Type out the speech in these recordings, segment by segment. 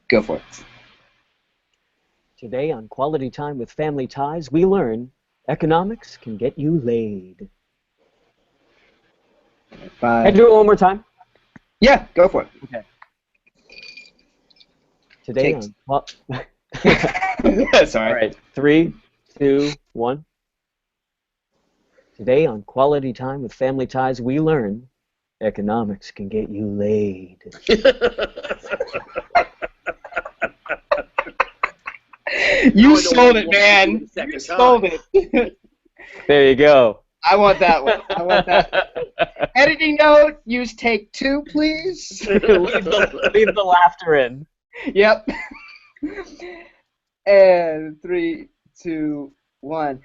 Go for it. Today on Quality Time with Family Ties, we learn economics can get you laid. Five. Can I do it one more time? Yeah, go for it. Okay. Today Takes. on... Sorry. All right, 3, 2, 1. Today on Quality Time with Family Ties, we learn economics can get you laid. You sold it, man. You sold it. There you go. I want that one. I want that one. Editing note, use take 2, please. leave the laughter in. Yep. And 3, 2, 1.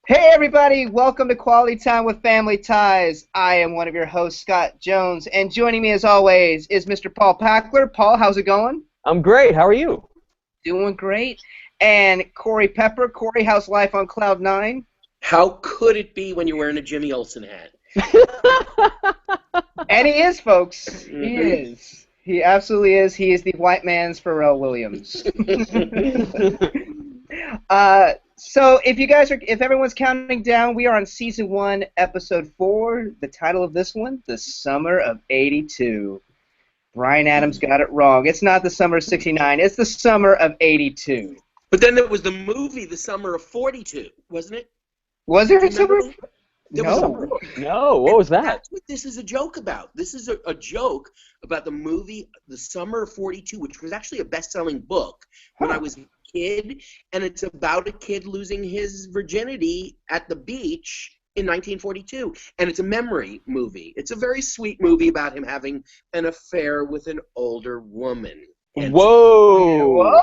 Hey everybody, welcome to Quality Time with Family Ties. I am one of your hosts, Scott Jones, and joining me as always is Mr. Paul Packler. Paul, how's it going? I'm great. How are you? Doing great. And Corey Pepper. Corey, how's life on Cloud 9? How could it be when you're wearing a Jimmy Olsen hat? And he is, folks. He is. He absolutely is. He is the white man's Pharrell Williams. So if everyone's counting down, we are on season 1, episode 4. The title of this one, The Summer of '82. Bryan Adams got it wrong. It's not the summer of '69. It's the summer of '82. But then there was the movie, The Summer of '42, wasn't it? Was there a summer? No. No, what was that? That's what this is a joke about. This is a joke about the movie The Summer of '42, which was actually a best-selling book when I was a kid, and it's about a kid losing his virginity at the beach in 1942, and it's a memory movie. It's a very sweet movie about him having an affair with an older woman. And Whoa!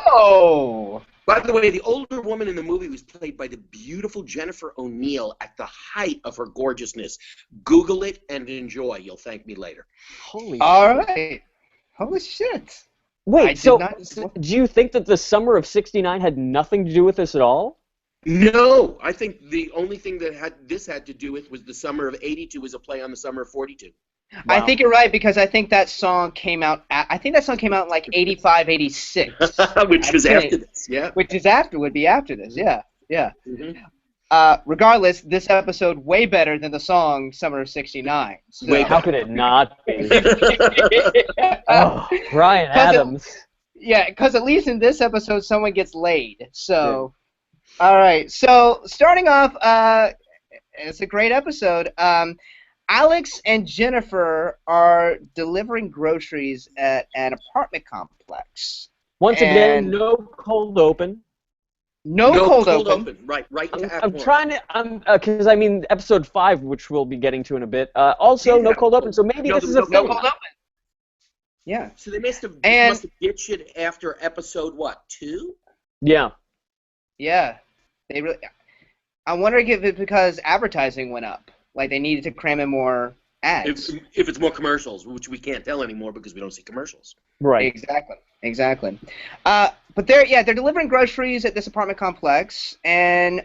by the way, the older woman in the movie was played by the beautiful Jennifer O'Neill at the height of her gorgeousness. Google it and enjoy. You'll thank me later. Holy All right. Holy shit. Wait, so do you think that the summer of '69 had nothing to do with this at all? No, I think the only thing that this had to do with was the summer of '82 was a play on the summer of '42. Wow. I think you're right because I think that song came out. I think that song came out in like '85, '86, which was after this. Yeah. Would be after this. Yeah. Mm-hmm. Regardless, this episode way better than the song "Summer of '69." So. How could it not be? Oh, Bryan Adams. Because at least in this episode, someone gets laid. So, all right. So starting off, it's a great episode. Alex and Jennifer are delivering groceries at an apartment complex. Once again, no cold open. No cold open. Right to act I'm one. trying to, because I mean, episode 5, which we'll be getting to in a bit, also no cold open, so maybe this is a thing. No cold open. Yeah. So they must have ditched it after episode, what, 2? Yeah. Yeah. They really. I'm wondering if it's because advertising went up. Like they needed to cram in more ads. If it's more commercials, which we can't tell anymore because we don't see commercials. Right. Exactly. But they're delivering groceries at this apartment complex, and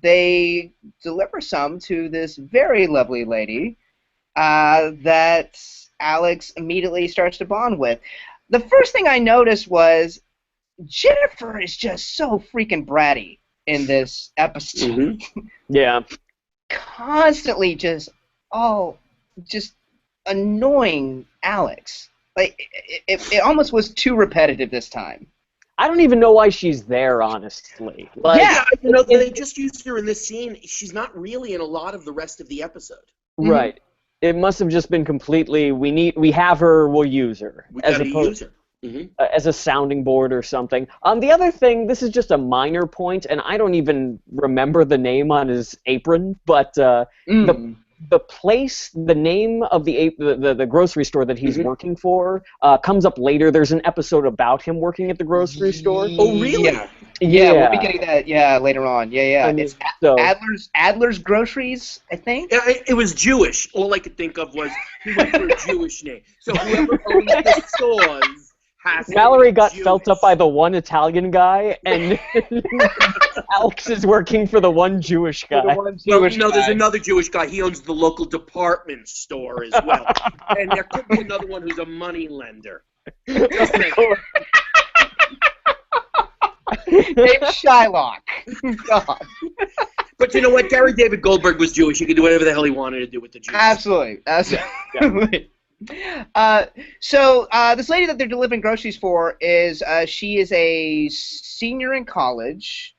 they deliver some to this very lovely lady that Alex immediately starts to bond with. The first thing I noticed was Jennifer is just so freaking bratty in this episode. Mm-hmm. Yeah. Constantly just annoying Alex. Like it almost was too repetitive this time. I don't even know why she's there, honestly. Like, yeah, they just used her in this scene. She's not really in a lot of the rest of the episode. Right. Mm-hmm. It must have just been completely. We have her. We'll use her. We gotta use her. Mm-hmm. As a sounding board or something. The other thing, this is just a minor point, and I don't even remember the name on his apron, but the place, the name of the grocery store that he's working for comes up later. There's an episode about him working at the grocery store. Oh, really? Yeah, we'll be getting that later on. Yeah. It's Adler's Groceries, I think. Yeah, it was Jewish. All I could think of was he went for a Jewish name. So whoever owns the stores Mallory got felt up by the one Italian guy, and Alex is working for the one Jewish guy. There's another Jewish guy. He owns the local department store as well. And there could be another one who's a money lender. Named Shylock. God. But you know what? Gary David Goldberg was Jewish. He could do whatever the hell he wanted to do with the Jews. Absolutely. So this lady that they're delivering groceries for is she is a senior in college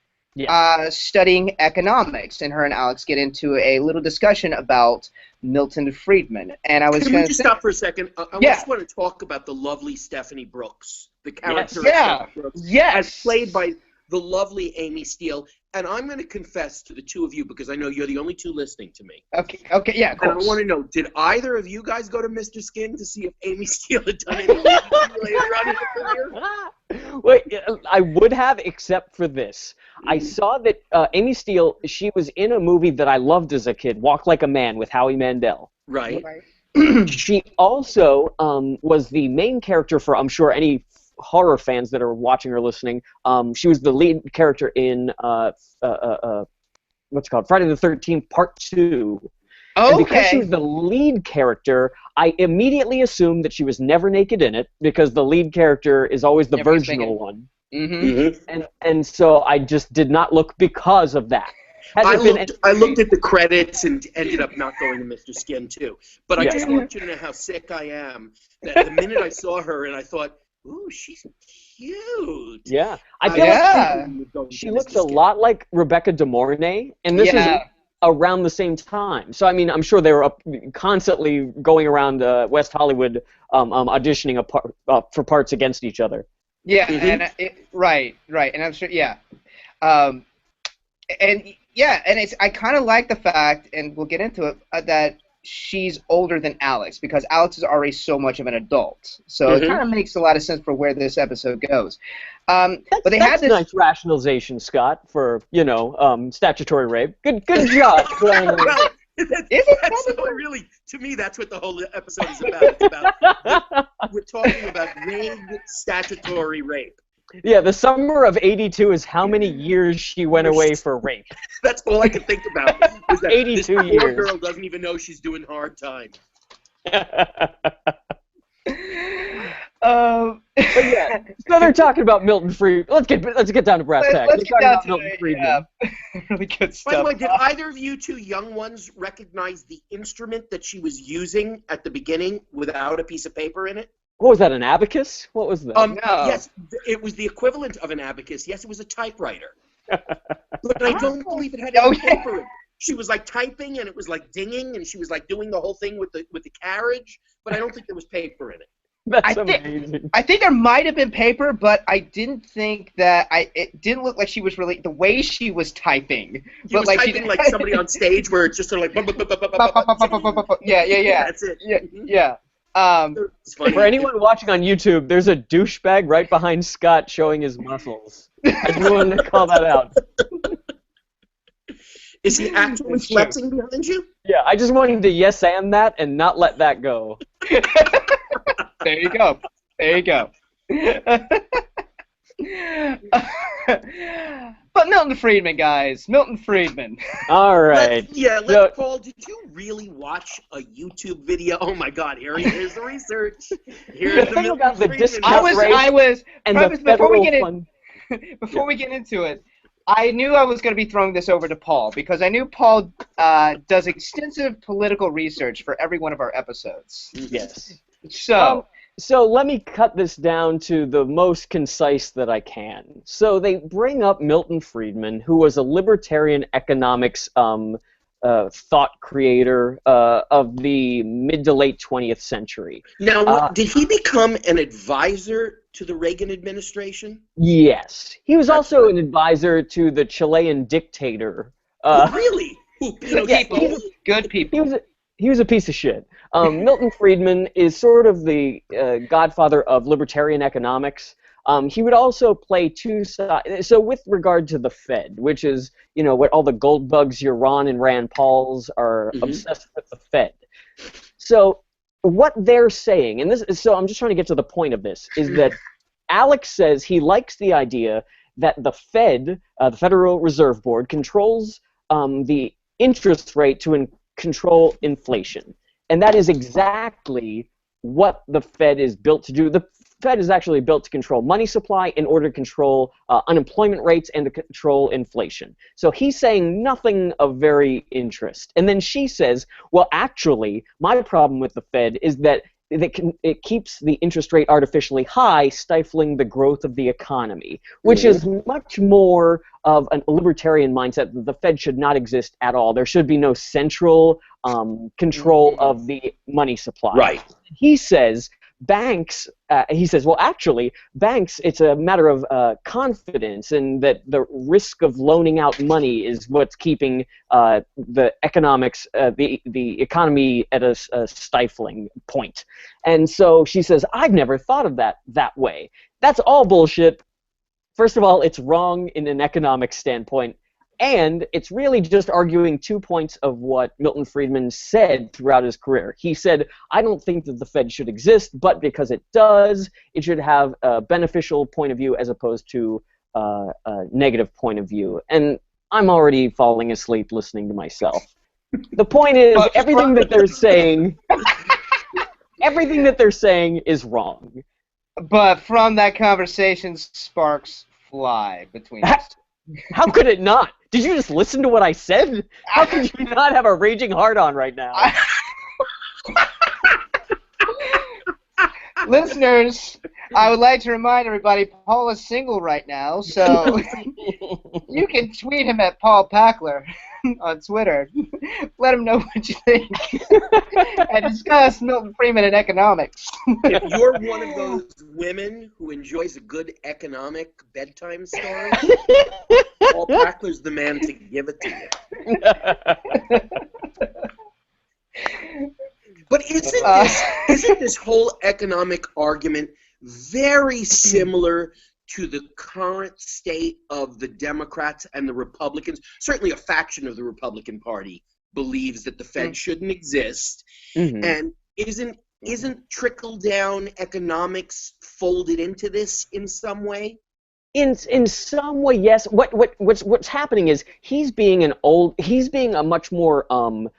studying economics, and her and Alex get into a little discussion about Milton Friedman. And I was Can we just stop for a second? I just want to talk about the lovely Stephanie Brooks, the character of Stephanie Brooks, as played by the lovely Amy Steele. And I'm going to confess to the two of you, because I know you're the only two listening to me. Okay, yeah, of course. And I want to know, did either of you guys go to Mr. Skin to see if Amy Steele had done anything later on in her career? Wait, I would have, except for this. I saw that Amy Steele, she was in a movie that I loved as a kid, Walk Like a Man, with Howie Mandel. Right. She also was the main character for, I'm sure, any horror fans that are watching or listening. She was the lead character in what's it called, Friday the 13th Part 2. And because she was the lead character, I immediately assumed that she was never naked in it, because the lead character is always the virginal one. And so I just did not look because of that. I looked at the credits and ended up not going to Mr. Skin too. But I just want you to know how sick I am that the minute I saw her and I thought, ooh, she's cute. Yeah. I feel like she looks a lot like Rebecca De Mornay, and this is around the same time. So, I mean, I'm sure they were constantly going around West Hollywood auditioning for parts against each other. Yeah, and right, and I'm sure, and it's, I kind of like the fact, and we'll get into it, that she's older than Alex, because Alex is already so much of an adult. So it kind of makes a lot of sense for where this episode goes. But they had this nice rationalization, Scott, for statutory rape. Good job. Really, to me, that's what the whole episode is about. It's about we're talking about vague statutory rape. Yeah, the summer of '82 is how many years she went away for rape. That's all I could think about. Was that 82 this poor years. girl doesn't even know she's doing hard time. But yeah, so they're talking about Milton Friedman. Let's get down to brass tacks. Let's get down to Milton Friedman. Really good stuff. By the way, did either of you two young ones recognize the instrument that she was using at the beginning without a piece of paper in it? What was that, an abacus? What was that? No. Yes, it was the equivalent of an abacus. Yes, it was a typewriter. But I don't believe it had any paper in it. She was like typing, and it was like dinging, and she was like doing the whole thing with the carriage, but I don't think there was paper in it. That's amazing. I think there might have been paper, but I didn't think that it didn't look like she was really the way she was typing. She was typing like somebody on stage, where it's just sort of like yeah. That's it. Yeah. For anyone watching on YouTube, there's a douchebag right behind Scott showing his muscles. I just wanted to call that out. Is he actually flexing behind you? Yeah, I just wanted to yes and that and not let that go. There you go. But Milton Friedman, guys. Milton Friedman. All right. Paul, did you really watch a YouTube video? Oh my God! Here's the research. Here's the thing about the discount rate. I was. And the federal before we get into it, I knew I was going to be throwing this over to Paul, because I knew Paul does extensive political research for every one of our episodes. Yes. So let me cut this down to the most concise that I can. So they bring up Milton Friedman, who was a libertarian economics thought creator of the mid to late 20th century. Now, did he become an advisor to the Reagan administration? Yes. He was also an advisor to the Chilean dictator. Really? Good people. He was a piece of shit. Milton Friedman is sort of the godfather of libertarian economics. He would also play two sides. So with regard to the Fed, which is, what all the gold bugs, your Ron and Rand Pauls are obsessed with the Fed. So what they're saying, and so I'm just trying to get to the point of this, is that Alex says he likes the idea that the Fed, the Federal Reserve Board, controls the interest rate to control inflation. And that is exactly what the Fed is built to do. The Fed is actually built to control money supply in order to control unemployment rates and to control inflation. So he's saying nothing of very interest. And then she says, well, actually, my problem with the Fed is that it keeps the interest rate artificially high, stifling the growth of the economy, which is much more of a libertarian mindset that the Fed should not exist at all. There should be no central control of the money supply. Right. He says well, actually, banks, it's a matter of confidence, and that the risk of loaning out money is what's keeping the economics, the economy at a stifling point. And so she says, I've never thought of that way. That's all bullshit. First of all, it's wrong in an economic standpoint. And it's really just arguing 2 points of what Milton Friedman said throughout his career. He said, I don't think that the Fed should exist, but because it does, it should have a beneficial point of view as opposed to a negative point of view. And I'm already falling asleep listening to myself. The point is, everything that they're saying is wrong. But from that conversation, sparks fly between us. How could it not? Did you just listen to what I said? How could you not have a raging heart-on right now? Listeners, I would like to remind everybody, Paul is single right now, so you can tweet him at Paul Packler on Twitter. Let him know what you think. And discuss Milton Friedman and economics. If you're one of those women who enjoys a good economic bedtime story, Paul Packler's the man to give it to you. But isn't this whole economic argument very similar to the current state of the Democrats and the Republicans? Certainly a faction of the Republican Party believes that the Fed shouldn't exist. And isn't trickle-down economics folded into this in some way? In some way, yes. What's happening is he's being a much more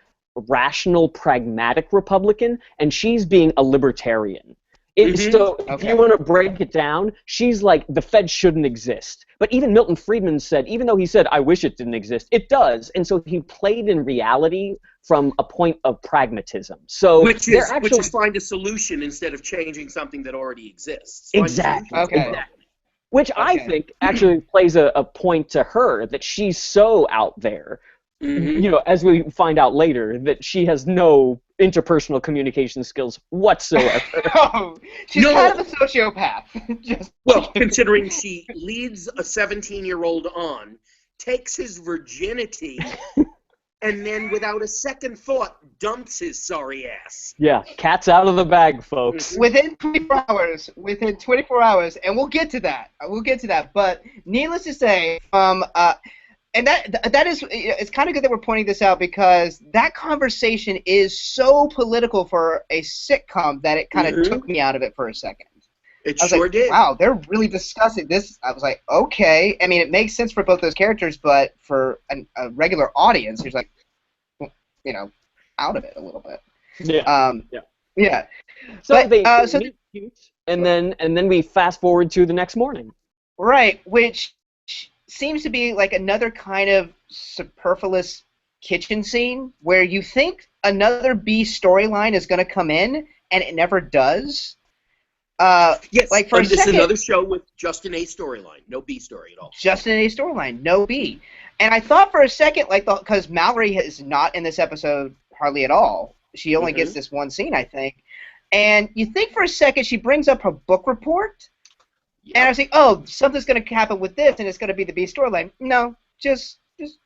rational, pragmatic Republican, and she's being a libertarian. So if you want to break it down, she's like, the Fed shouldn't exist. But even Milton Friedman said, even though he said, I wish it didn't exist, it does. And so he played in reality from a point of pragmatism. So which is find a solution instead of changing something that already exists. Exactly. Which I think actually plays a point to her, that she's so out there. You know, as we find out later, that she has no interpersonal communication skills whatsoever. She's kind of a sociopath. Well, considering she leads a 17-year-old on, takes his virginity, and then without a second thought, dumps his sorry ass. Yeah, cat's out of the bag, folks. Within 24 hours, and we'll get to that. But needless to say, and that is, it's kind of good that we're pointing this out, because that conversation is so political for a sitcom that it kind of took me out of it for a second. It sure did. Wow, they're really discussing this. I was like, okay. I mean, it makes sense for both those characters, but for a regular audience, who's like, you know, out of it a little bit. Yeah. So they meet cute, and then we fast forward to the next morning. Right, which seems to be like another kind of superfluous kitchen scene where you think another B storyline is going to come in, and it never does. Yes, like for this is another show with just an A storyline, no B story at all. Just an A storyline, no B. And I thought for a second, like, because Mallory is not in this episode hardly at all. She only gets this one scene, I think. And you think for a second she brings up her book report. And I was like, oh, something's going to happen with this, and it's going to be the B storyline. No, just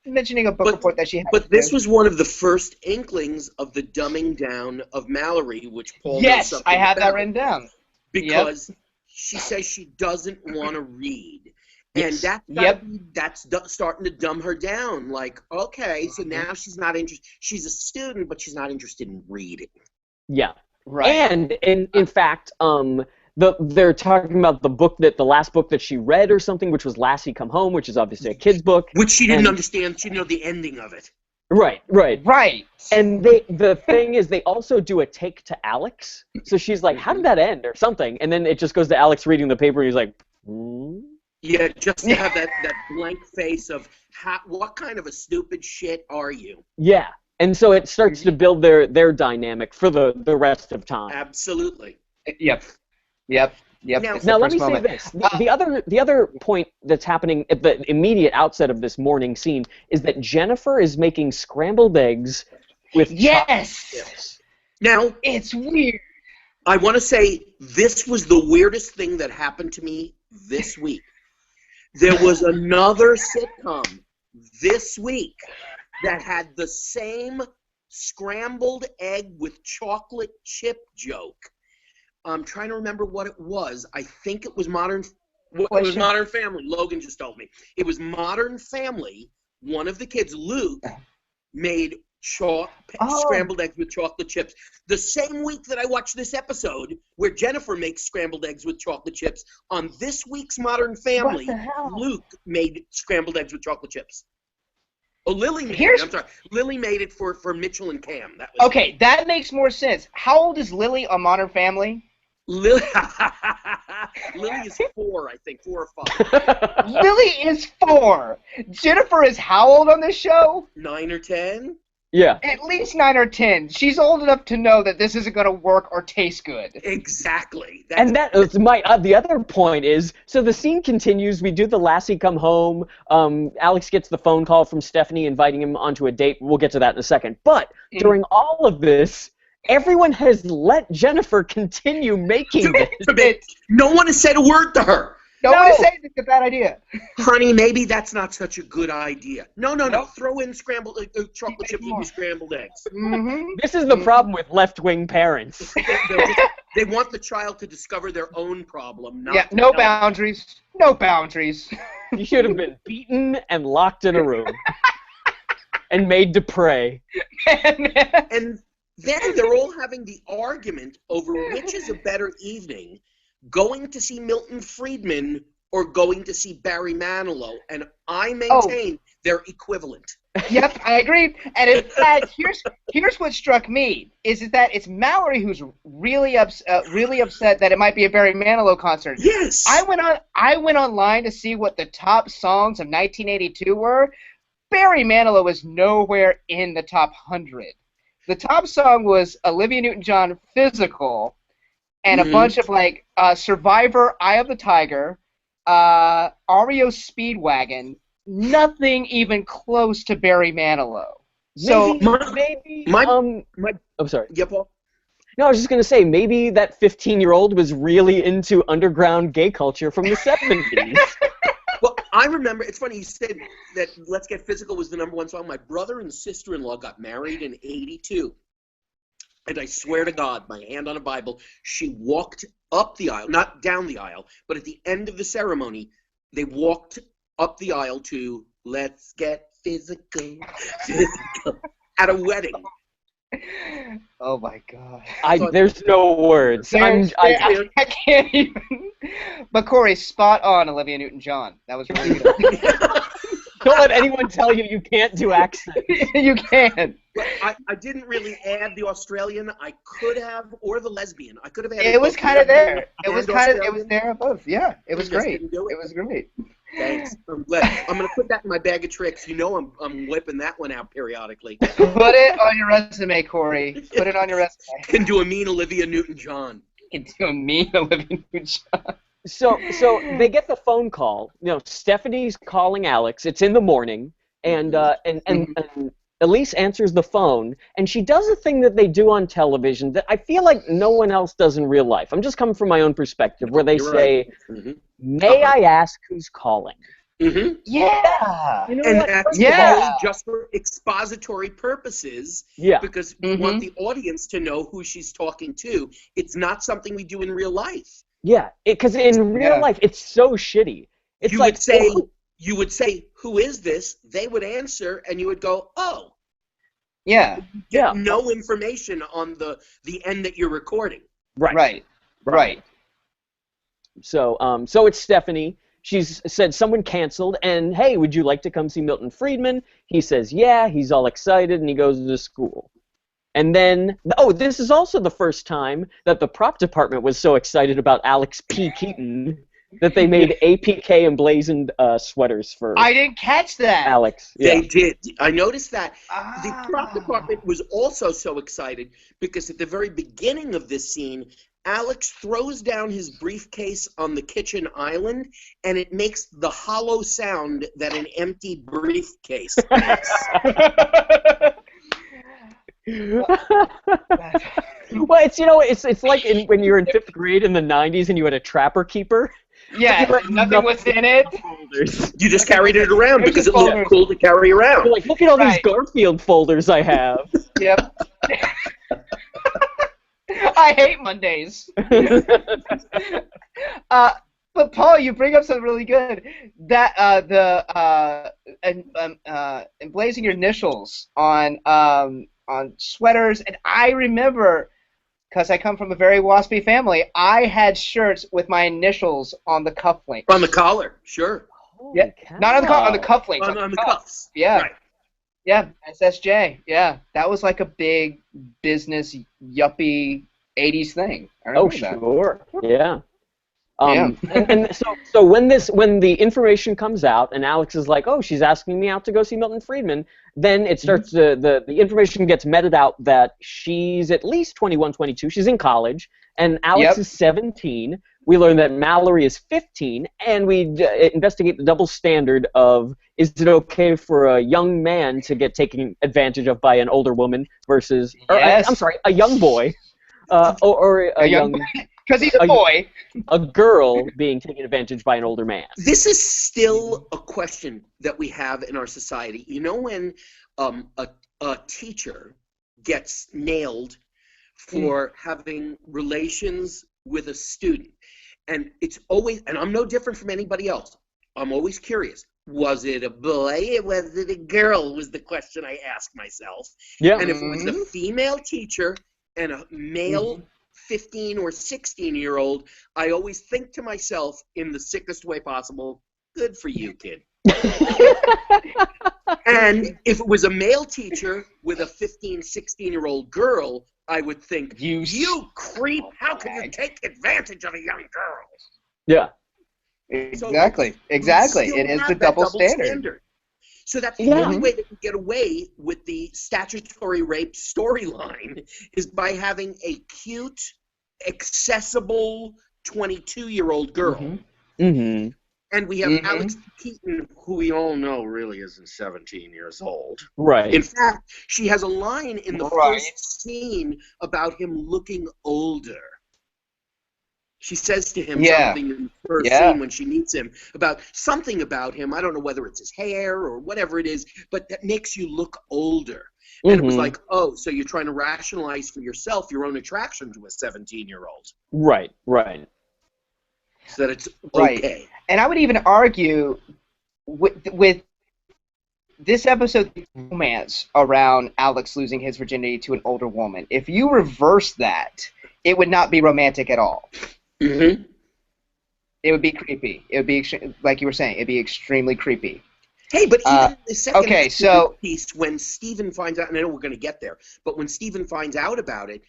mentioning a book report that she had. But this was one of the first inklings of the dumbing down of Mallory, which Paul Yes, I have that written down. Because she says she doesn't want to read. And that's starting to dumb her down. Like, okay, so now she's not interested. She's a student, but she's not interested in reading. Yeah. Right. And in fact, they're talking about the last book that she read or something, which was Lassie Come Home, which is obviously a kid's book. Which she didn't understand. She didn't know the ending of it. Right, right. Right. And the thing is, they also do a take to Alex. So she's like, how did that end? Or something. And then it just goes to Alex reading the paper, and he's like, hmm? Yeah, just to have that blank face of, what kind of a stupid shit are you? Yeah. And so it starts to build their dynamic for the rest of time. Absolutely. Yep. Now let me say this: the other point that's happening at the immediate outset of this morning scene is that Jennifer is making scrambled eggs with chocolate chips. Now it's weird. I want to say this was the weirdest thing that happened to me this week. There was another sitcom this week that had the same scrambled egg with chocolate chip joke. I'm trying to remember what it was. I think it was Modern Family. Logan just told me. It was Modern Family. One of the kids, Luke, made scrambled eggs with chocolate chips. The same week that I watched this episode where Jennifer makes scrambled eggs with chocolate chips, on this week's Modern Family, Luke made scrambled eggs with chocolate chips. Oh, Lily made it. I'm sorry. Lily made it for Mitchell and Cam. That makes more sense. How old is Lily on Modern Family? Lily is 4, I think. 4 or 5. Lily is 4. Jennifer is how old on this show? 9 or 10? Yeah. At least 9 or 10. She's old enough to know that this isn't going to work or taste good. Exactly. The other point is, so the scene continues. We do the Lassie come home. Alex gets the phone call from Stephanie inviting him onto a date. We'll get to that in a second. But during all of this, everyone has let Jennifer continue making this. No one has said a word to her. No one is saying it's a bad idea. Honey, maybe that's not such a good idea. No. Throw in scrambled chocolate chip with scrambled eggs. Mm-hmm. This is the problem with left-wing parents. They want the child to discover their own problem. No boundaries. No boundaries. You should have been beaten and locked in a room. And made to pray. And then they're all having the argument over which is a better evening, going to see Milton Friedman or going to see Barry Manilow, and I maintain they're equivalent. Yep, I agree. And in fact, here's what struck me is that it's Mallory who's really upset that it might be a Barry Manilow concert. Yes. I went online to see what the top songs of 1982 were. Barry Manilow was nowhere in the top 100. The top song was Olivia Newton-John, Physical, and a bunch of Survivor, Eye of the Tiger, REO Speedwagon, nothing even close to Barry Manilow. So I'm sorry. Yeah, Paul? No, I was just going to say, maybe that 15-year-old was really into underground gay culture from the 70s. Well, I remember, it's funny you said that Let's Get Physical was the #1 song. My brother and sister-in-law got married in 82. And I swear to God, my hand on a Bible, she walked up the aisle, not down the aisle, but at the end of the ceremony, they walked up the aisle to Let's Get Physical, Physical at a wedding. Oh my God! There's no words. I can't even. But Corey, spot on, Olivia Newton-John. That was really good. Don't let anyone tell you can't do accents. You can. I didn't really add the Australian. I could have, or the lesbian. I could have added. It was kind of there. It was there both. Yeah, it was great. It was great. Thanks. I'm glad. I'm gonna put that in my bag of tricks. You know, I'm whipping that one out periodically. Put it on your resume, Corey. Put it on your resume. Can do a mean Olivia Newton-John. Can do a mean Olivia Newton-John. So they get the phone call. You know, Stephanie's calling Alex. It's in the morning, and Elise answers the phone, and she does a thing that they do on television that I feel like no one else does in real life. I'm just coming from my own perspective, where they say, "May I ask who's calling?" Mm-hmm. Yeah. You know, and that's just for expository purposes. Yeah. Because we want the audience to know who she's talking to. It's not something we do in real life. Yeah, because in real life, it's so shitty. It's You would say, "Who is this?" They would answer, and you would go, "Oh." Yeah. Get no information on the end that you're recording. Right. So So it's Stephanie. she's said someone canceled, and hey, would you like to come see Milton Friedman? He says, yeah, he's all excited, and he goes to school. And then, oh, this is also the first time that the prop department was so excited about Alex P. Keaton that they made APK emblazoned sweaters for I didn't catch that. Alex. They Yeah. did. I noticed that. Ah. The prop department was also so excited because at the very beginning of this scene, Alex throws down his briefcase on the kitchen island, and it makes the hollow sound that an empty briefcase makes. Well, it's like when you were in 5th grade in the 90s and you had a trapper keeper. Yeah, nothing was in it. Folders. You just carried it around It was because just it looked folders. cool to carry around. You're like, look at all these Right. Garfield folders I have. Yep. I hate Mondays. But Paul, you bring up something really good. That emblazing your initials on sweaters, and I remember, because I come from a very waspy family, I had shirts with my initials on the cufflinks. On the collar, sure. Yeah, not on the on the cufflinks. On the cuffs. Yeah. Right. Yeah, SSJ. Yeah, that was like a big business yuppie 80s thing. I Oh, remember that. sure. Yeah. And so when the information comes out and Alex is like, oh, she's asking me out to go see Milton Friedman, then it starts the information gets meted out that she's at least 21, 22. She's in college, and Alex is 17. We learn that Mallory is 15, and we investigate the double standard of, is it okay for a young man to get taken advantage of by an older woman versus, a young boy, or a young... Because he's a boy. A girl being taken advantage by an older man. This is still a question that we have in our society. You know, when a teacher gets nailed for having relations with a student, and it's always, and I'm no different from anybody else, I'm always curious. Was it a boy or was it a girl was the question I asked myself. Yeah. And if it was a female teacher and a male 15 or 16-year-old, I always think to myself in the sickest way possible, good for you, kid. And if it was a male teacher with a 15, 16-year-old girl, I would think, you creep, how can you take advantage of a young girl? Yeah. Exactly. Exactly. It is the double standard. So that's the only way that we get away with the statutory rape storyline is by having a cute, accessible 22-year-old girl. Mm-hmm. And we have Alex Keaton, who we all know really isn't 17 years old. Right. In fact, she has a line in the first scene about him looking older. She says to him something in the first scene when she meets him about something about him. I don't know whether it's his hair or whatever it is, but that makes you look older. And it was like, oh, so you're trying to rationalize for yourself your own attraction to a 17-year-old. Right, right. So that it's okay. Right. And I would even argue with this episode, romance around Alex losing his virginity to an older woman. If you reverse that, it would not be romantic at all. Mm-hmm. It would be creepy. It would be, like you were saying, it'd be extremely creepy. Hey, but even the second piece, when Stephen finds out, and I know we're going to get there, but when Stephen finds out about it,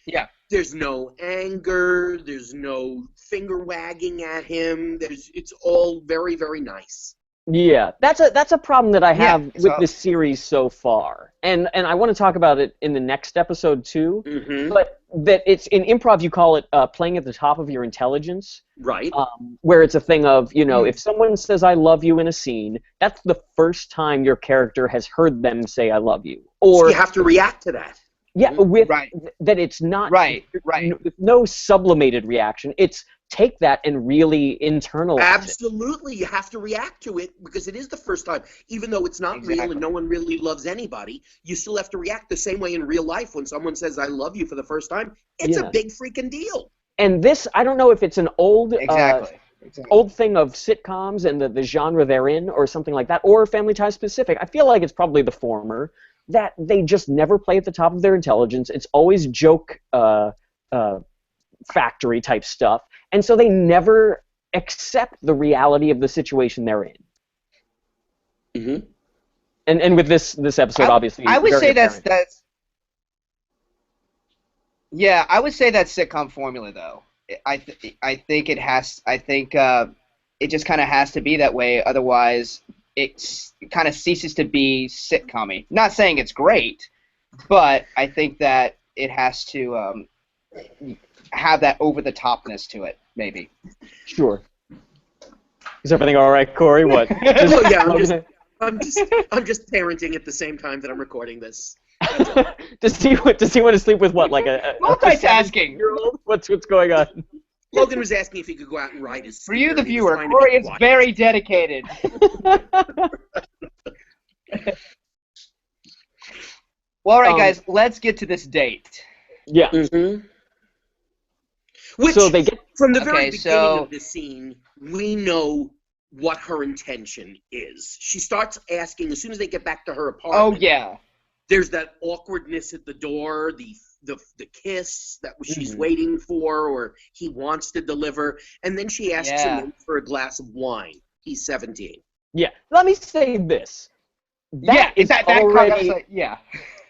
there's no anger, there's no finger wagging at him. It's all very, very nice. Yeah, that's a problem that I have with this series so far, and I want to talk about it in the next episode too. Mm-hmm. But that it's in improv, you call it playing at the top of your intelligence, right? Where it's a thing of, you know, if someone says "I love you" in a scene, that's the first time your character has heard them say "I love you," or so you have to react to that. Yeah, with that it's not no sublimated reaction. It's take that and really internalize Absolutely, you have to react to it because it is the first time. Even though it's not real and no one really loves anybody, you still have to react the same way in real life when someone says, I love you for the first time. It's a big freaking deal. And this, I don't know if it's an old old thing of sitcoms and the genre they're in or something like that, or Family Ties specific. I feel like it's probably the former, that they just never play at the top of their intelligence. It's always joke factory type stuff. And so they never accept the reality of the situation they're in. Mm-hmm. And with this episode, obviously, I would very say apparent. that's yeah, I would say that's sitcom formula though. I think it has. I think it just kind of has to be that way. Otherwise, it kind of ceases to be sitcom-y. Not saying it's great, but I think that it has to have that over-the-topness to it, maybe. Sure. Is everything all right, Corey? What? Oh yeah, I'm just parenting at the same time that I'm recording this. Does he want to sleep with what, like a Multitasking. 7-year-old? What's going on? Logan was asking if he could go out and ride his For you, scooter, the and he was viewer, trying to Corey be is quiet. very dedicated. Well, all right, guys, let's get to this date. Yeah. Mm-hmm. Which, So they get from the very beginning so- of the scene, we know what her intention is. She starts asking as soon as they get back to her apartment. Oh yeah. There's that awkwardness at the door, the kiss that she's waiting for, or he wants to deliver, and then she asks him for a glass of wine. He's 17. Yeah. Let me say this. That already like, yeah.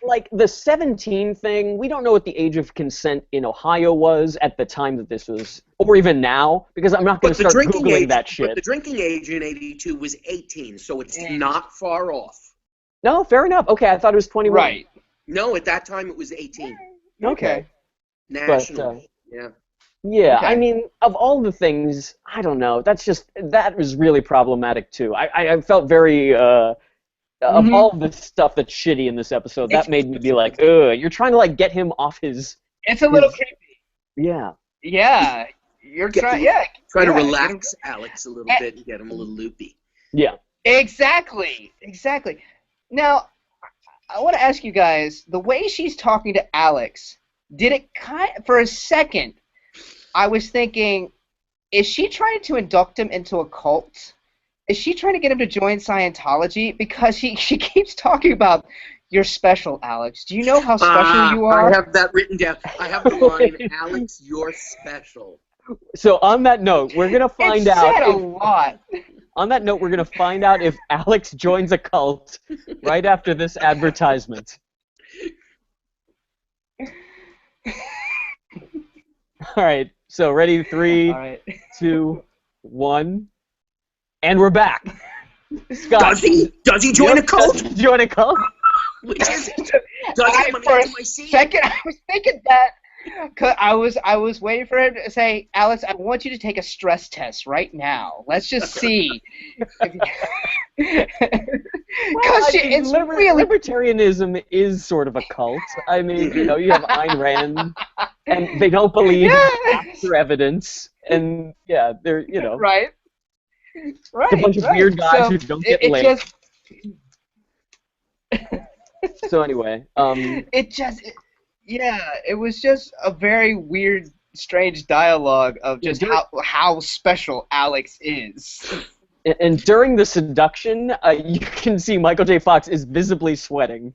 like the 17 thing. We don't know what the age of consent in Ohio was at the time that this was, or even now, because I'm not going to start Googling that shit. But the drinking age in '82 was 18, so it's not far off. No, fair enough. Okay, I thought it was 21. Right. No, at that time it was 18. Okay. Nationally. Yeah. Yeah, Okay. I mean, of all the things, I don't know. That was really problematic too. I felt very of all the stuff that's shitty in this episode, that made me be like, ugh, you're trying to like get him off his. It's a little creepy. Yeah. Yeah. You're trying. Trying to relax Alex a little bit and get him a little loopy. Yeah. Exactly. Now, I want to ask you guys, the way she's talking to Alex, did it for a second, I was thinking, is she trying to induct him into a cult? Is she trying to get him to join Scientology? Because she keeps talking about, you're special, Alex. Do you know how special you are? I have that written down. I have the line, Alex, you're special. So on that note, we're gonna find It out. said a lot. On that note, we're gonna find out if Alex joins a cult right after this advertisement. All right. So ready? 3, All right. 2, 1, and we're back. Scott, Does he join a cult? Does he join a cult? Which is it? Does he come For into a my scene? second, I was thinking that. 'Cause I was waiting for him to say, Alex, I want you to take a stress test right now. Let's just see. Because it's really libertarianism is sort of a cult. I mean, you know, you have Ayn Rand, and they don't believe after evidence, and yeah, they're right. a bunch of weird guys who don't get laid. So anyway, it was just a very weird, strange dialogue of just how special Alex is. And during the seduction, you can see Michael J. Fox is visibly sweating.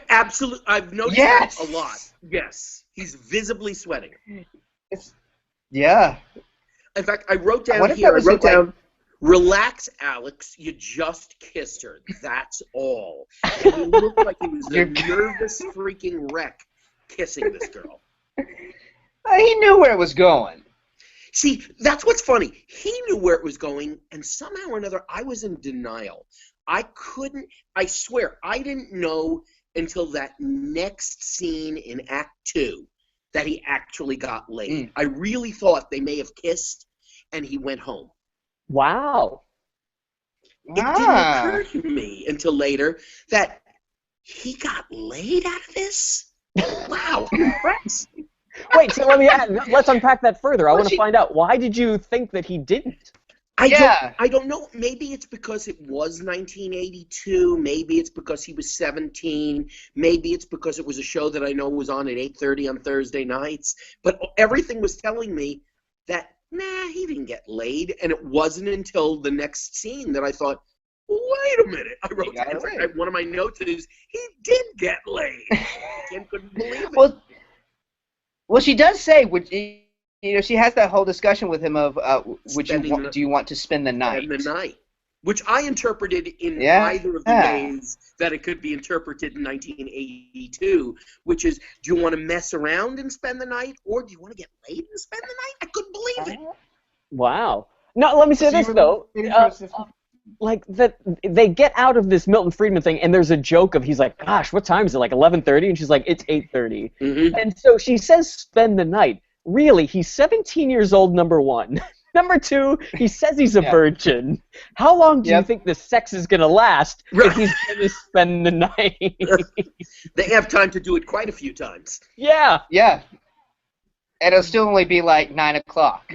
Absolutely, I've noticed that a lot. Yes, he's visibly sweating. Yeah. In fact, I wrote down here. Relax, Alex. You just kissed her. That's all. And he looked like he was a nervous freaking wreck kissing this girl. He knew where it was going. See, that's what's funny. He knew where it was going, and somehow or another, I was in denial. I swear, I didn't know until that next scene in Act 2 that he actually got laid. I really thought they may have kissed, and he went home. Wow. It didn't occur to me until later that he got laid out of this. Wow, I'm impressed. Wait, so let's unpack that further. I want to find out, why did you think that he didn't? I don't know. Maybe it's because it was 1982. Maybe it's because he was 17. Maybe it's because it was a show that I know was on at 8:30 on Thursday nights. But everything was telling me that, he didn't get laid. And it wasn't until the next scene that I thought, wait a minute. I wrote down, one of my notes is, he did get laid. Kim couldn't believe it. Well, she does say, she has that whole discussion with him of, do you want to spend the night? Spend the night. Which I interpreted in Yeah. either of the ways that it could be interpreted in 1982, which is, do you want to mess around and spend the night, or do you want to get laid and spend the night? I couldn't believe it. Wow. No, let me say this, though. Like, they get out of this Milton Friedman thing, and there's a joke of, he's like, gosh, what time is it, like 11:30? And she's like, it's 8:30. Mm-hmm. And so she says spend the night. Really, he's 17 years old, number one. Number two, he says he's a virgin. How long do you think the sex is going to last if he's going to spend the night? They have time to do it quite a few times. Yeah. Yeah. And it'll still only be like 9 o'clock.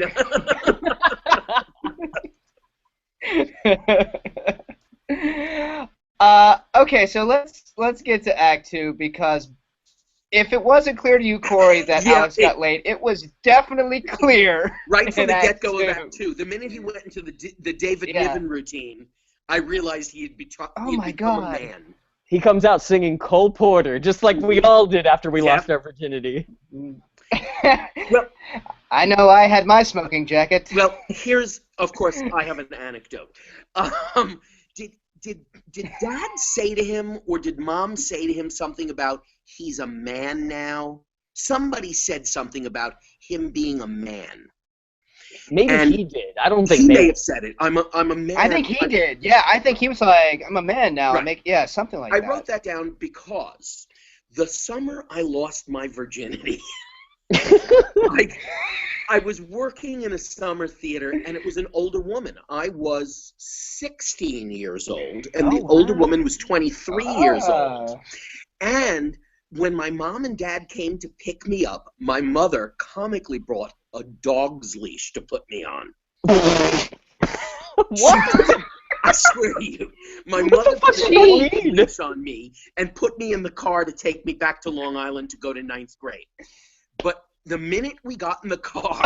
Okay, so let's get to Act 2, because if it wasn't clear to you, Corey, that Alex got laid, it was definitely clear. Right from the get-go of Act 2. The minute he went into the David Niven routine, I realized he'd become a man. He comes out singing Cole Porter, just like we all did after we lost our virginity. Well, I know I had my smoking jacket. Well, here's, of course, I have an anecdote. Did Dad say to him, or did Mom say to him something about he's a man now? Somebody said something about him being a man. Maybe he did. I don't think he may have said it. I'm a man. I think he did. Yeah, I think he was like, I'm a man now. Right. Something like that. I wrote that down because the summer I lost my virginity, I was working in a summer theater, and it was an older woman. I was 16 years old, and the older woman was 23 years old. And when my mom and dad came to pick me up, my mother comically brought a dog's leash to put me on. What? I swear to you. My mother put a dog's leash on me and put me in the car to take me back to Long Island to go to 9th grade. But the minute we got in the car,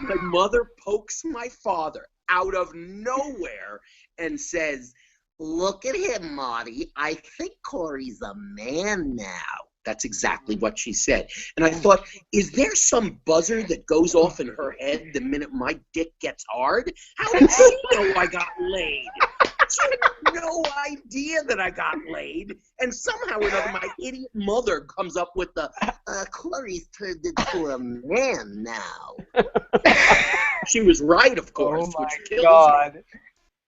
my mother pokes my father out of nowhere and says, "Look at him, Marty. I think Corey's a man now." That's exactly what she said. And I thought, is there some buzzer that goes off in her head the minute my dick gets hard? How did she know I got laid? She had no idea that I got laid. And somehow or another, my idiot mother comes up with the, Corey's turned into a man now. She was right, of course, which kills me.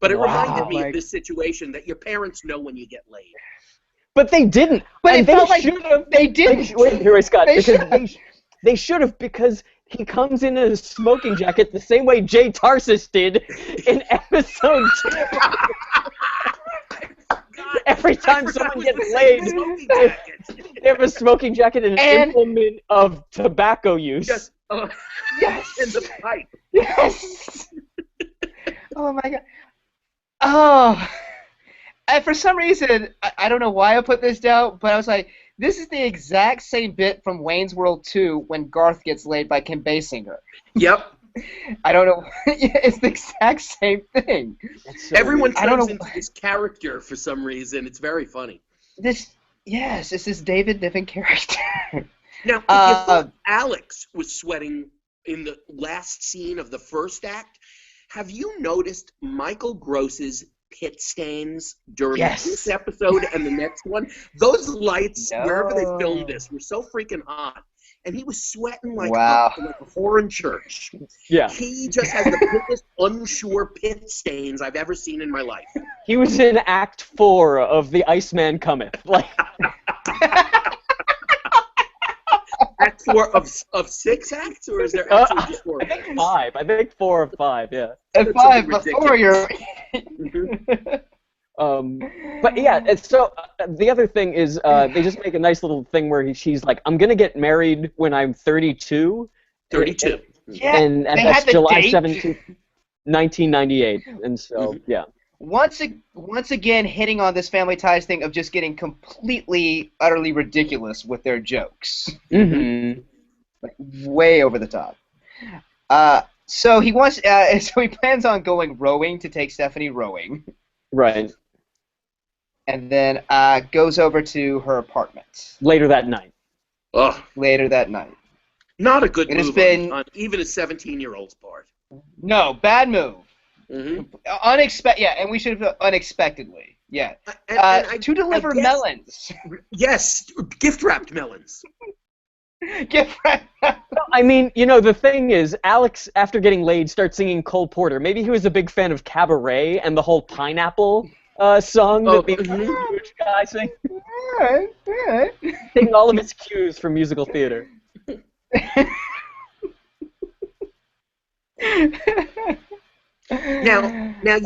But it reminded me of this situation that your parents know when you get laid. But they didn't. But and it felt like they didn't. Wait, here, Scott. They should have, because he comes in a smoking jacket the same way Jay Tarsis did in episode 2. Every time someone gets laid, they have a smoking jacket and an implement of tobacco use. Yes. Yes. In the pipe. Yes. Oh my God. Oh. And for some reason, I don't know why I put this down, but I was like, this is the exact same bit from Wayne's World 2 when Garth gets laid by Kim Basinger. Yep. I don't know. It's the exact same thing. So everyone turns into this character for some reason. It's very funny. This is David Niven character. Now, if you thought Alex was sweating in the last scene of the first act, have you noticed Michael Gross's pit stains during this episode and the next one? Those lights, wherever they filmed this, were so freaking hot. And he was sweating like a whore in church. Yeah. He just has the biggest unsure pit stains I've ever seen in my life. He was in Act 4 of The Iceman Cometh. Like... Act 4 of 6 acts, or is there actually just 4? I think 5. I think 4 of 5, yeah. And 5 before you're... But yeah, it's so the other thing is they just make a nice little thing where she's like, I'm going to get married when I'm 32. 32. And that's July 17th, 1998. And so, yeah. Once again, hitting on this Family Ties thing of just getting completely, utterly ridiculous with their jokes. Mm-hmm. Like, way over the top. So he wants. So he plans on going rowing to take Stephanie rowing. Right. And then goes over to her apartment. Later that night. Ugh. Later that night. Not a good It has move been on even a 17-year-old's part. no bad move. Mm-hmm. Unexpected, yeah, and we should have unexpectedly, yeah. To deliver melons. Yes, gift-wrapped melons. Gift wrap. I mean, you know, the thing is, Alex, after getting laid, starts singing Cole Porter. Maybe he was a big fan of Cabaret and the whole pineapple song that the huge guy sing. Alright. Taking all of his cues from musical theater. Now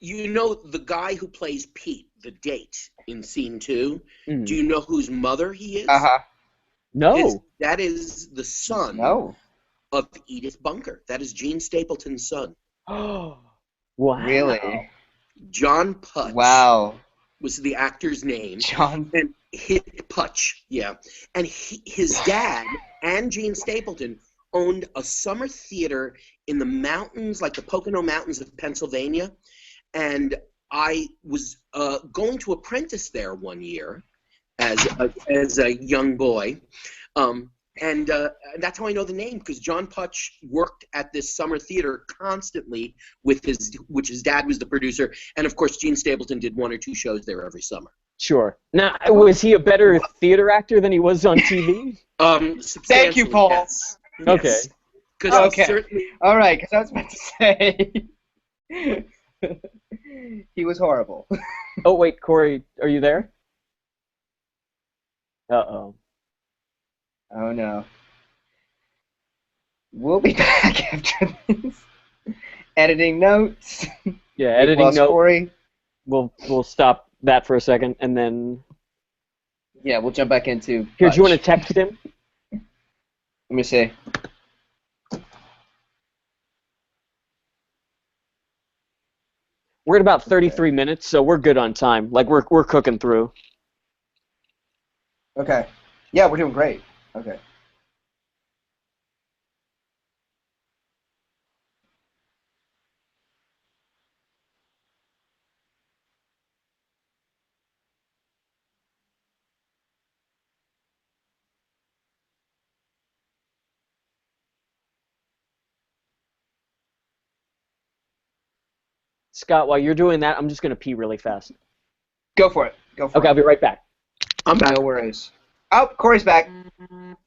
you know the guy who plays Pete, the date in scene 2. Do you know whose mother he is? No. That is the son of Edith Bunker. That is Gene Stapleton's son. Wow. Really? John Putch. Wow. Was the actor's name. John and Putch, yeah. And his dad and Gene Stapleton owned a summer theater in the mountains, like the Pocono Mountains of Pennsylvania. And I was going to apprentice there one year as a young boy. And that's how I know the name, because John Putch worked at this summer theater constantly which his dad was the producer, and of course Gene Stapleton did 1 or 2 shows there every summer. Sure. Now, was he a better theater actor than he was on TV? Thank you, Paul. Yes. Okay. Okay. All right, because I was about to say he was horrible. Oh wait, Corey, are you there? Uh-oh. Oh no. We'll be back after this. Editing notes. Yeah, editing notes. Corey. We'll stop that for a second, and then. Yeah, we'll jump back into. Here, do you want to text him? Let me see. We're at about 33 minutes, so we're good on time. Like we're cooking through. Okay. Yeah, we're doing great. Okay. Scott, while you're doing that, I'm just going to pee really fast. Go for it. Okay, I'll be right back. I'm back. No worries. Oh, Corey's back.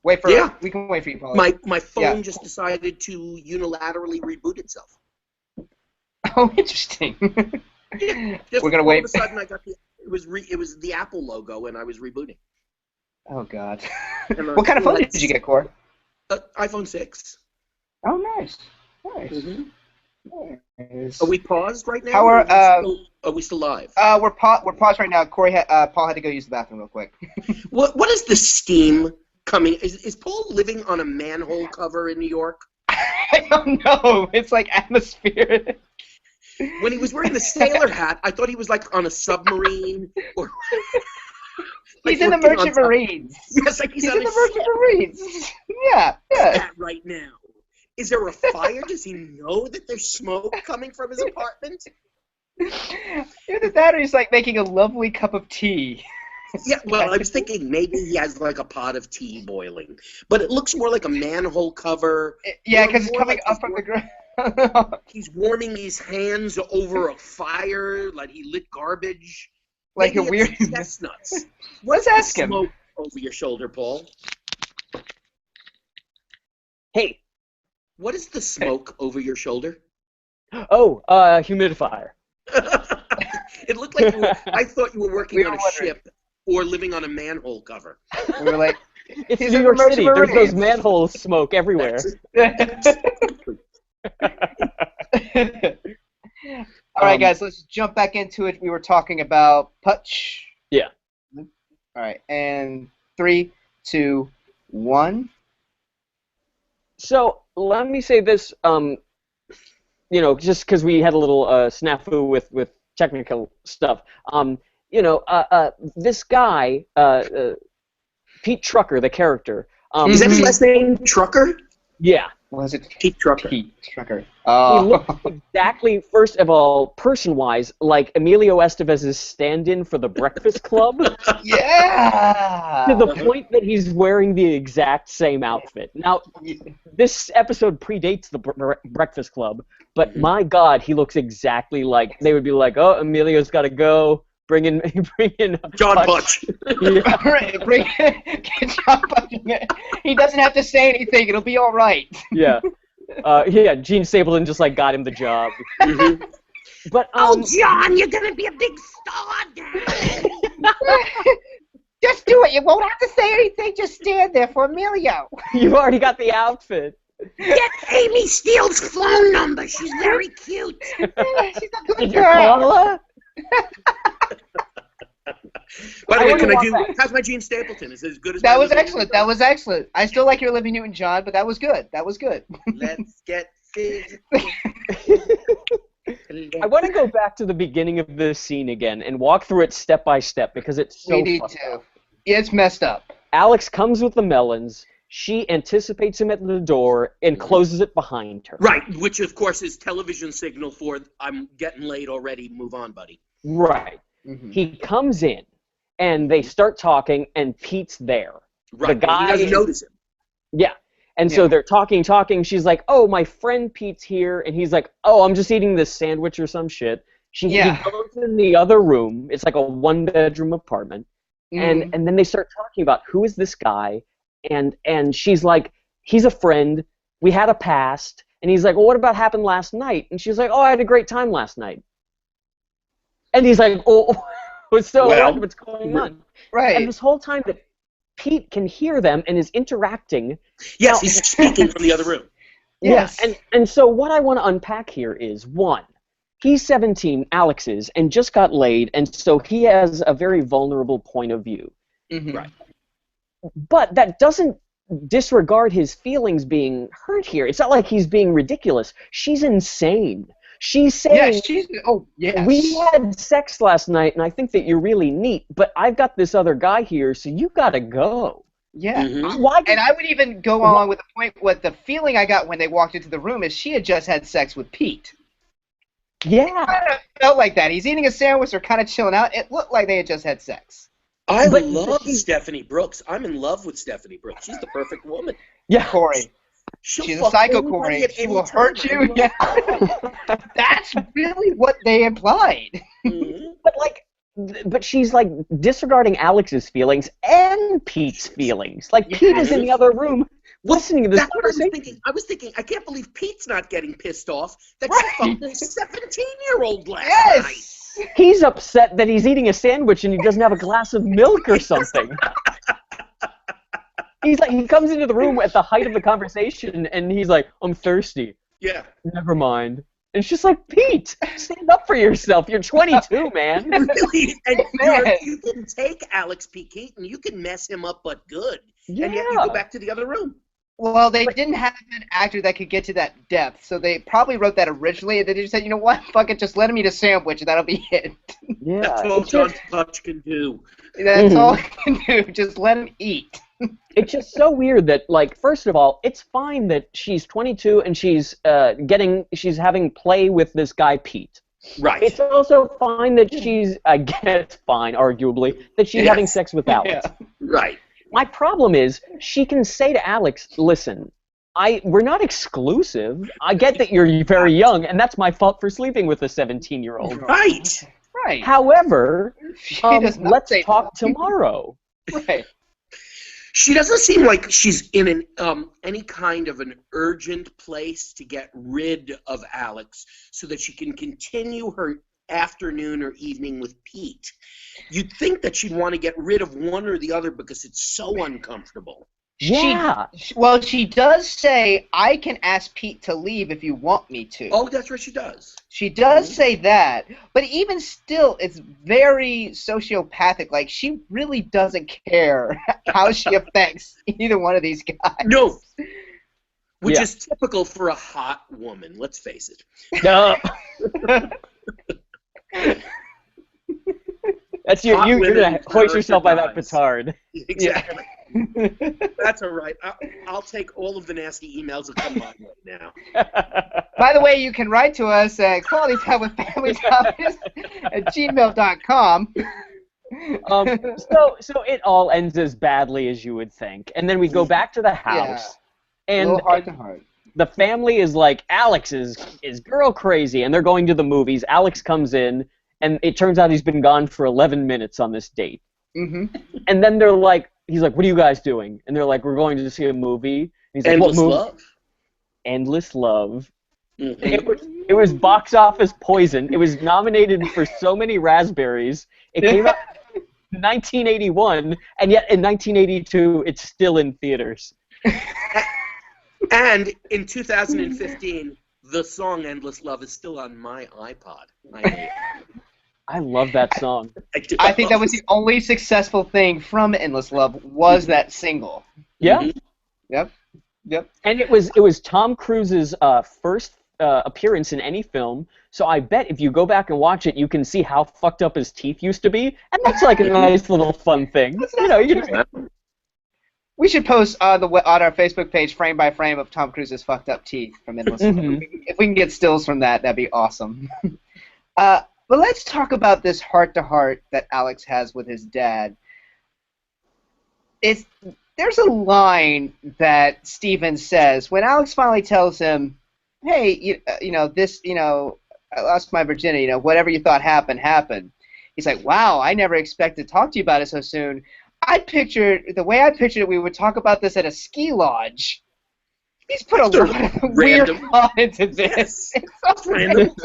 Wait for Yeah. We can wait for you, Paul. My phone just decided to unilaterally reboot itself. Oh, interesting. We're gonna wait. All of a sudden, I got it was the Apple logo, and I was rebooting. Oh God. What kind of phone did you get, Corey? iPhone 6. Oh, nice. Nice. Mm-hmm. Nice. Are we paused right now? How are we still live? We're paused right now. Paul had to go use the bathroom real quick. What is the steam coming? Is Paul living on a manhole cover in New York? I don't know. It's like atmosphere. When he was wearing the sailor hat, I thought he was like on a submarine. Or like he's in the Merchant Marines. Yes, like he's in the Merchant Marines. Yeah. That right now. Is there a fire? Does he know that there's smoke coming from his apartment? Either that or he's like making a lovely cup of tea. Yeah, well, I was thinking maybe he has like a pot of tea boiling. But it looks more like a manhole cover. Yeah, because it's coming up from the ground. He's warming his hands over a fire, like he lit garbage. Like maybe a weird... chestnuts. Let's ask him. Smoke over your shoulder, Paul. Hey. What is the smoke over your shoulder? Oh, humidifier. It looked like I thought you were working on a ship or living on a manhole cover. We were like, it's New York City. There's those manhole smoke everywhere. All right, guys, let's jump back into it. We were talking about Putch. Yeah. All right, and 3, 2, 1. So let me say this, just because we had a little snafu with technical stuff. This guy, Pete Trucker, the character. Is that his last name, Trucker? Yeah. Was it Pete Trucker. Pete Trucker? He Oh. looks exactly, first of all, person-wise, like Emilio Estevez's stand-in for the Breakfast Club, to Yeah! the point that he's wearing the exact same outfit. Now, this episode predates the Breakfast Club, but my God, he looks exactly like, they would be like, oh, Emilio's got to go, bring in John Butch. Yeah. Right, get John Butch in there. He doesn't have to say anything. It'll be all right. Yeah. Gene Stapleton just like got him the job. But John, you're gonna be a big star now. Just do it. You won't have to say anything. Just stand there for Emilio. You've already got the outfit. Get Amy Steele's phone number. She's very cute. She's a good Did you girl. call her? By the I way, wouldn't can I want do? that. How's my Gene Stapleton? Is it as good as That my was Olivia excellent. Newton-John? That was excellent. I still like your Olivia Newton-John, but that was good. That was good. Let's get physical. I want to go back to the beginning of this scene again and walk through it step by step because it's so We need fucked to. up. It's messed up. Alex comes with the melons. She anticipates him at the door and closes it behind her. Right, which of course is television signal for I'm getting late already. Move on, buddy. Right. Mm-hmm. He comes in, and they start talking, and Pete's there. Right, The guy he doesn't is- notice him. Yeah. And so they're talking. She's like, oh, my friend Pete's here. And he's like, oh, I'm just eating this sandwich or some shit. He goes in the other room. It's like a one-bedroom apartment. Mm-hmm. And then they start talking about who is this guy. And she's like, he's a friend. We had a past. And he's like, well, what about happened last night? And she's like, oh, I had a great time last night. And he's like, oh, what's going on? Right. And this whole time that Pete can hear them and is interacting. Yes, Now- he's speaking from the other room. Yes. Yeah, and so what I want to unpack here is, one, he's 17, Alex is, and just got laid, and so he has a very vulnerable point of view. Mm-hmm. Right. But that doesn't disregard his feelings being hurt here. It's not like he's being ridiculous. She's insane. She's saying, Yeah, she's. Oh, yes. we had sex last night, and I think that you're really neat, but I've got this other guy here, so you gotta go. Yeah. Mhm. Why? And I would even go along with the point. What the feeling I got when they walked into the room is she had just had sex with Pete. Yeah. Kind of felt like that. He's eating a sandwich or kind of chilling out. It looked like they had just had sex. I But love she's- Stephanie Brooks. I'm in love with Stephanie Brooks. She's the perfect woman. Yeah. Corey. She'll She's a fuck psycho, anybody Corey. at She any will time. hurt I you. love Yeah. That's really what they implied. Mhm. But she's like disregarding Alex's feelings and Pete's feelings. Like Pete is in the other room listening to this That's what I was conversation. thinking. I was thinking, I can't believe Pete's not getting pissed off that she Right. fucked a 17-year-old last night. Yes. He's upset that he's eating a sandwich and he doesn't have a glass of milk or something. He's like, he comes into the room at the height of the conversation and he's like, I'm thirsty. Yeah. Never mind. And it's just like, Pete, stand up for yourself. You're 22, man. Really? And Man. you can take Alex P. Keaton, you can mess him up but good. Yeah. And yet you go back to the other room. Well, they didn't have an actor that could get to that depth, so they probably wrote that originally, and then they just said, you know what, fuck it, just let him eat a sandwich, and that'll be it. Yeah. That's all It's John just, Touch can do. That's all I can do. Just let him eat. it's just so weird that, like, first of all, it's fine that she's 22 and she's having play with this guy, Pete. Right. It's also fine that she's, I guess fine, arguably, that she's Yes. having sex with Alex. Yeah. Right. My problem is she can say to Alex, listen, we're not exclusive. I get that you're very young, and that's my fault for sleeping with a 17-year-old. Right. Right. However, She does not let's say talk that. tomorrow. Right. She doesn't seem like she's in any kind of an urgent place to get rid of Alex so that she can continue her afternoon or evening with Pete. You'd think that she'd want to get rid of one or the other because it's so uncomfortable. Yeah. Well, she does say, I can ask Pete to leave if you want me to. Oh, that's what she does. She does say that, but even still, it's very sociopathic. Like, she really doesn't care how she affects either one of these guys. No. Which Yeah. is typical for a hot woman, let's face it. No. That's Hot you're women gonna hoist turn yourself by that guys. petard. Exactly. That's all right. I'll take all of the nasty emails that come my way now. By the way, you can write to us at qualitytimewithfamilies@gmail.com. So it all ends as badly as you would think, and then we go back to the house, A little heart to heart. The family is like, Alex is girl crazy, and they're going to the movies. Alex comes in, and it turns out he's been gone for 11 minutes on this date. Mm-hmm. And then he's like, what are you guys doing? And they're like, we're going to see a movie. And he's like, Endless what movie? Love. Endless Love. Mm-hmm. It was box office poison. It was nominated for so many raspberries. It came out in 1981, and yet in 1982, it's still in theaters. And in 2015, the song "Endless Love" is still on my iPod. I love that song. I think that was the only successful thing from Endless Love was that single. Yeah. Mm-hmm. Yep. And it was Tom Cruise's first appearance in any film. So I bet if you go back and watch it, you can see how fucked up his teeth used to be, and that's like a nice little fun thing. We should post on our Facebook page frame by frame of Tom Cruise's fucked up teeth from Endless Love. If we can get stills from that, that'd be awesome. But let's talk about this heart-to-heart that Alex has with his dad. There's a line that Steven says when Alex finally tells him, hey, I lost my virginity, whatever you thought happened. He's like, wow, I never expected to talk to you about it so soon. The way I pictured it, we would talk about this at a ski lodge. He's put a lot of weird thought into this. Yes. It's so random.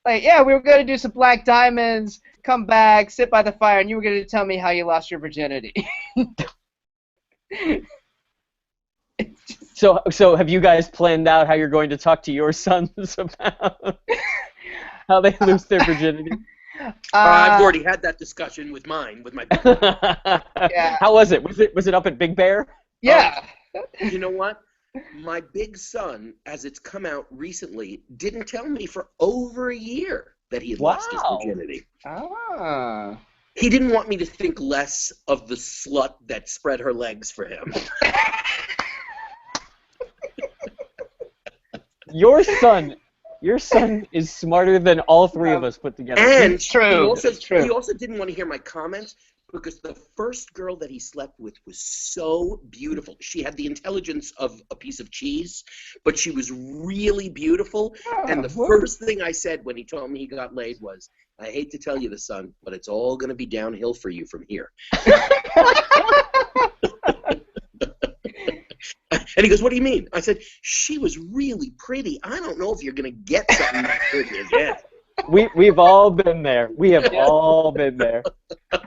Like, yeah, we were going to do some black diamonds, come back, sit by the fire, and you were going to tell me how you lost your virginity. So have you guys planned out how you're going to talk to your sons about how they lose their virginity? I've already had that discussion with my Yeah. How was it? Was it up at Big Bear? Yeah. You know what? My big son, as it's come out recently, didn't tell me for over a year that he had lost his virginity. Ah. He didn't want me to think less of the slut that spread her legs for him. Your son is smarter than all three of us put together. And It's true. He also didn't want to hear my comments because the first girl that he slept with was so beautiful. She had the intelligence of a piece of cheese, but she was really beautiful. And the first thing I said when he told me he got laid was, I hate to tell you this, son, but it's all going to be downhill for you from here. And he goes, what do you mean? I said, she was really pretty. I don't know if you're going to get something that pretty again. We've all been there. We have all been there.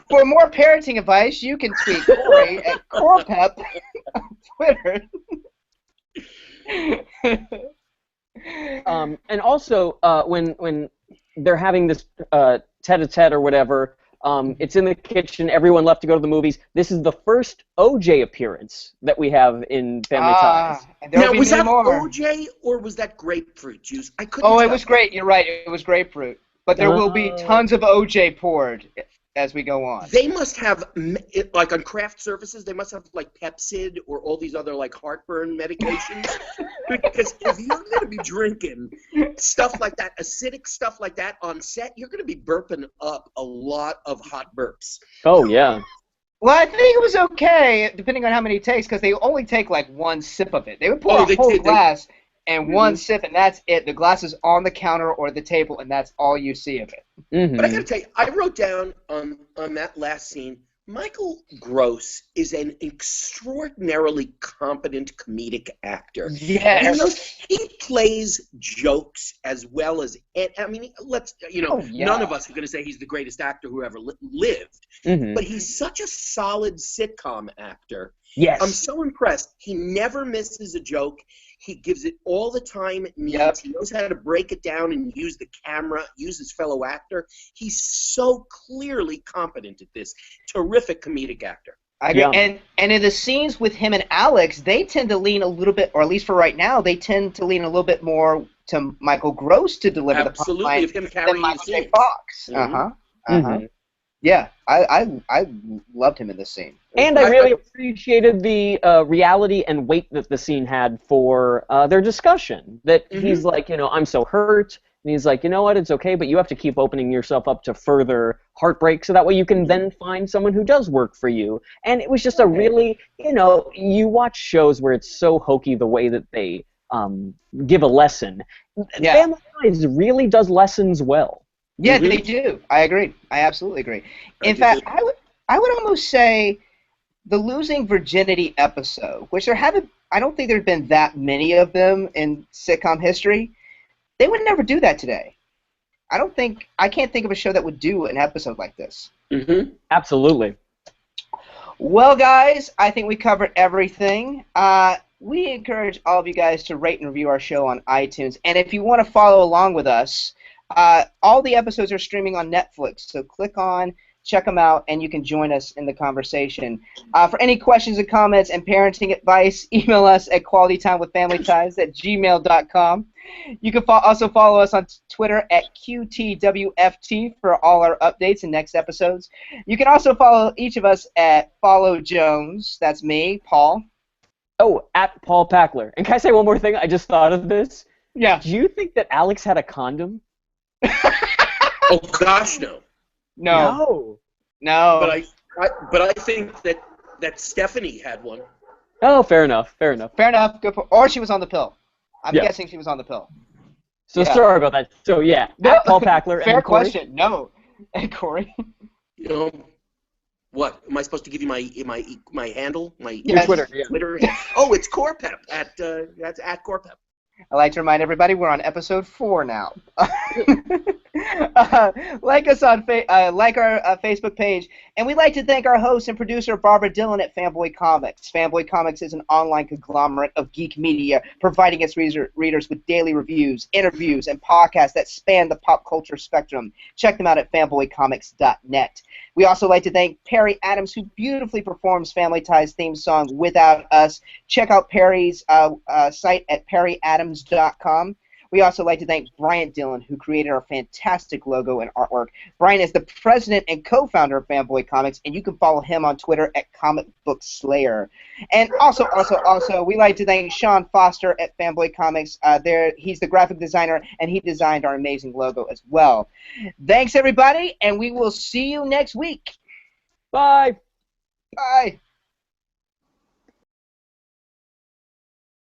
For more parenting advice, you can tweet Corey at CoralPep on Twitter. And also, when they're having this tete-a-tete or whatever, it's in the kitchen, everyone left to go to the movies. This is the first OJ appearance that we have in Family Ties. Now, was that OJ or was that grapefruit juice? I couldn't tell. It was great. You're right. It was grapefruit. But there will be tons of OJ poured as we go on. They must have, like on craft surfaces, they must have like Pepsid or all these other like heartburn medications. Because if you're going to be drinking stuff like that, acidic stuff like that on set, you're going to be burping up a lot of hot burps. Oh, yeah. Well, I think it was okay, depending on how many takes, because they only take like one sip of it. They would pour a whole glass and one sip, and that's it. The glass is on the counter or the table, and that's all you see of it. Mm-hmm. But I got to tell you, I wrote down on that last scene, Michael Gross is an extraordinarily competent comedic actor. Yes. He plays jokes as well as, I mean, none of us are going to say he's the greatest actor who ever lived, but he's such a solid sitcom actor. Yes. I'm so impressed. He never misses a joke. He gives it all the time it needs. Yep. He knows how to break it down and use the camera, use his fellow actor. He's so clearly competent at this. Terrific comedic actor. I agree. Yeah. And in the scenes with him and Alex, they tend to lean a little bit, or at least for right now, they tend to lean a little bit more to Michael Gross to deliver the punchline him carrying than Michael the J. scenes. Fox. Yeah, I loved him in this scene. And I really appreciated the reality and weight that the scene had for their discussion. That he's like, I'm so hurt, and he's like, you know what, it's okay, but you have to keep opening yourself up to further heartbreak, so that way you can then find someone who does work for you. And it was just a really, you watch shows where it's so hokey the way that they give a lesson. Yeah. Family Ties really does lessons well. Yeah, they do. I agree. I absolutely agree. In fact, I would almost say the losing virginity episode, which I don't think there's been that many of them in sitcom history. They would never do that today. I can't think of a show that would do an episode like this. Absolutely. Well, guys, I think we covered everything. We encourage all of you guys to rate and review our show on iTunes. And if you want to follow along with us, all the episodes are streaming on Netflix, so click on, check them out, and you can join us in the conversation. For any questions and comments and parenting advice, email us at qualitytimewithfamilyties@gmail.com. You can also follow us on Twitter at QTWFT for all our updates and next episodes. You can also follow each of us at Follow Jones. That's me, Paul. Oh, at Paul Packler. And can I say one more thing? I just thought of this. Yeah. Do you think that Alex had a condom? Oh gosh, no. No. But I think that Stephanie had one. Oh, fair enough. Fair enough. Good or she was on the pill. I'm guessing she was on the pill. So sorry about that. So yeah, at Paul Packler. Fair and Corey. question. No. And Corey. What am I supposed to give you my handle? Your Twitter. Yeah. Twitter. Oh, it's Corpep that's at Corpep. I'd like to remind everybody we're on episode 4 now. Like us on like our Facebook page, and we'd like to thank our host and producer Barbara Dillon at Fanboy Comics. Fanboy Comics is an online conglomerate of geek media, providing its readers with daily reviews, interviews, and podcasts that span the pop culture spectrum. Check them out at fanboycomics.net. We also like to thank Perry Adams, who beautifully performs Family Ties theme song Without Us. Check out Perry's site at perryadams.com. We also like to thank Bryant Dillon, who created our fantastic logo and artwork. Bryant is the president and co-founder of Fanboy Comics, and you can follow him on Twitter at Comic Book Slayer. And also, we like to thank Sean Foster at Fanboy Comics. He's the graphic designer, and he designed our amazing logo as well. Thanks, everybody, and we will see you next week. Bye. Bye.